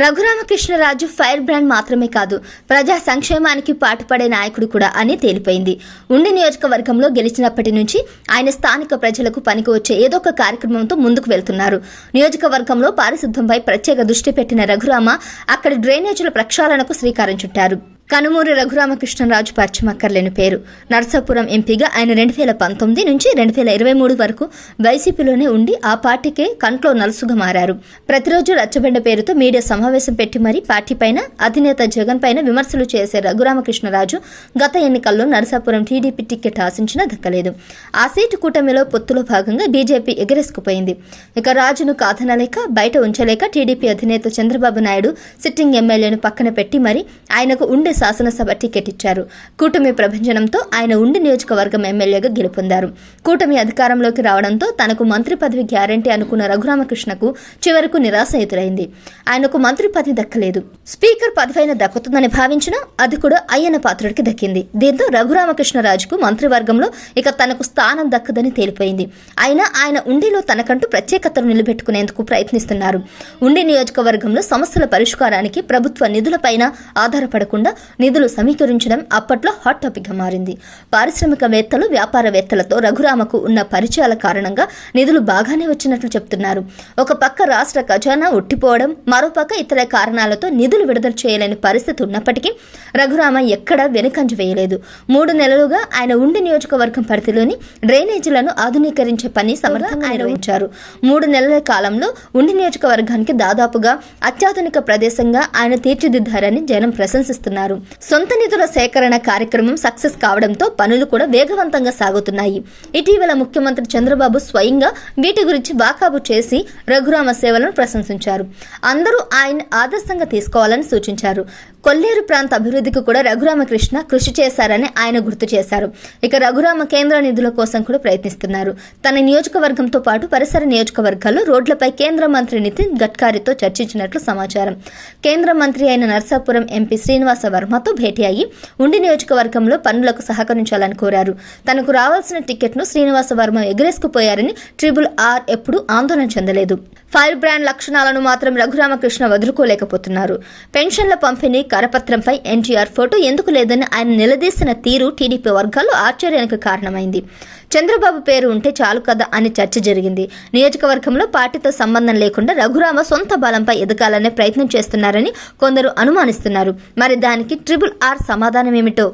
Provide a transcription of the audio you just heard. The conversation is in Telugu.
రఘురామకృష్ణరాజు ఫైర్ బ్రాండ్ మాత్రమే కాదు, ప్రజా సంక్షేమానికి పాటుపడే నాయకుడు కూడా అని తేలిపోయింది. ఉండి నియోజకవర్గంలో గెలిచినప్పటి నుంచి ఆయన స్థానిక ప్రజలకు పనికి వచ్చే ఏదో ఒక కార్యక్రమంతో ముందుకు వెళ్తున్నారు. నియోజకవర్గంలో పారిశుద్ధ్యంపై ప్రత్యేక దృష్టి పెట్టిన రఘురామ అక్కడి డ్రైనేజీల ప్రక్షాళనకు శ్రీకారం చుట్టారు. కనుమూరి రఘురామకృష్ణరాజు పరిచయమక్కర్లేని పేరు. నర్సాపురం ఎంపీగా ఆయన 2019 నుంచి 2023 వరకు వైసీపీలోనే ఉండి ఆ పార్టీకే కంట్లో నలుసుగా మారారు. ప్రతిరోజు రచ్చబండ పేరుతో మీడియా సమావేశం పెట్టి మరీ పార్టీపైన, అధినేత జగన్ పైన విమర్శలు చేసే రఘురామకృష్ణరాజు గత ఎన్నికల్లో నర్సాపురం టీడీపీ టికెట్ ఆశించినా దక్కలేదు. ఆ సీటు కూటమిలో పొత్తులో భాగంగా బీజేపీ ఎగరేసుకుపోయింది. ఇక రాజును కాదనలేక, బయట ఉంచలేక టీడీపీ అధినేత చంద్రబాబు నాయుడు సిట్టింగ్ ఎమ్మెల్యేను పక్కన పెట్టి మరీ ఆయనకు ఉండే శాసనసభ టికెట్ ఇచ్చారు. కూటమి ప్రభంజనంతో ఆయన ఉండి నియోజకవర్గం ఎమ్మెల్యేగా గెలుపొందారు. కూటమి అధికారంలోకి రావడంతో తనకు మంత్రి పదవి గ్యారంటీ అనుకున్న రఘురామకృష్ణకు చివరకు నిరాశ ఎదురైంది. ఆయనకు మంత్రి పదవి దక్కలేదు. స్పీకర్ పదవైనా దక్కుతుందని భావించినా అది కూడా అయ్యన్న పాత్రుడికి దక్కింది. దీంతో రఘురామకృష్ణరాజుకు మంత్రివర్గంలో ఇక తనకు స్థానం దక్కదని తేలిపోయింది. అయినా ఆయన ఉండిలో తనకంటూ ప్రత్యేకతను నిలబెట్టుకునేందుకు ప్రయత్నిస్తున్నారు. ఉండి నియోజకవర్గంలో సమస్యల పరిష్కారానికి ప్రభుత్వ నిధులపైన ఆధారపడకుండా నిధులు సమీకరించడం అప్పట్లో హాట్ టాపిక్ గా మారింది. పారిశ్రామికవేత్తలు, వ్యాపారవేత్తలతో రఘురామకు ఉన్న పరిచయాల కారణంగా నిధులు బాగానే వచ్చినట్లు చెప్తున్నారు. ఒక పక్క రాష్ట్ర ఖజానా ఒట్టిపోవడం, మరోపక్క ఇతర కారణాలతో నిధులు విడుదల చేయలేని పరిస్థితి ఉన్నప్పటికీ రఘురామ ఎక్కడా వెనుకంజ వేయలేదు. 3 నెలలుగా ఆయన ఉండి నియోజకవర్గం పరిధిలోని డ్రైనేజీలను ఆధునీకరించే పని సమర్థంగా నిర్వహించారు. 3 నెలల కాలంలో ఉండి నియోజకవర్గానికి దాదాపుగా అత్యాధునిక ప్రదేశంగా ఆయన తీర్చిదిద్దారని జనం ప్రశంసిస్తున్నారు. సొంత నిధుల సేకరణ కార్యక్రమం సక్సెస్ కావడంతో పనులు కూడా వేగవంతంగా సాగుతున్నాయి. ఇటీవల ముఖ్యమంత్రి చంద్రబాబు స్వయంగా వీటి గురించి వాకాబు చేసి రఘురామ సేవలను ప్రశంసించారు. అందరూ ఆయన ఆదర్శంగా తీసుకోవాలని సూచించారు. కొల్లేరు ప్రాంత అభివృద్ధికి కూడా రఘురామకృష్ణ కృషి చేశారని ఆయన గుర్తు చేశారు. ఇక రఘురామ కేంద్ర నిధుల కోసం కూడా ప్రయత్నిస్తున్నారు. తన నియోజకవర్గంతో పాటు పరిసర నియోజకవర్గాల్లో రోడ్లపై కేంద్ర మంత్రి నితిన్ గడ్కరీతో చర్చించినట్లు సమాచారం. కేంద్ర మంత్రి అయిన నర్సాపురం ఎంపీ శ్రీనివాస వర్మతో భేటీ అయ్యి ఉండి నియోజకవర్గంలో పనులకు సహకరించాలని కోరారు. తనకు రావాల్సిన టికెట్ను శ్రీనివాస వర్మ ఎగరేసుకుపోయారని RRR ఎప్పుడూ ఆందోళన చెందలేదు. ఫైర్ బ్రాండ్ లక్షణాలను మాత్రం రఘురామకృష్ణ వదులుకోలేకపోతున్నారు. పెన్షన్ల పంపిణీ కరపత్రంపై ఎన్టీఆర్ ఫోటో ఎందుకు లేదని ఆయన నిలదీసిన తీరు టీడీపీ వర్గాల్లో ఆశ్చర్యానికి కారణమైంది. చంద్రబాబు పేరు ఉంటే చాలు కదా అని చర్చ జరిగింది. నియోజకవర్గంలో పార్టీతో సంబంధం లేకుండా రఘురామ సొంత బలంపై ఎదగాలనే ప్రయత్నం చేస్తున్నారని కొందరు అనుమానిస్తున్నారు. మరి దానికి RRR సమాధానం ఏమిటో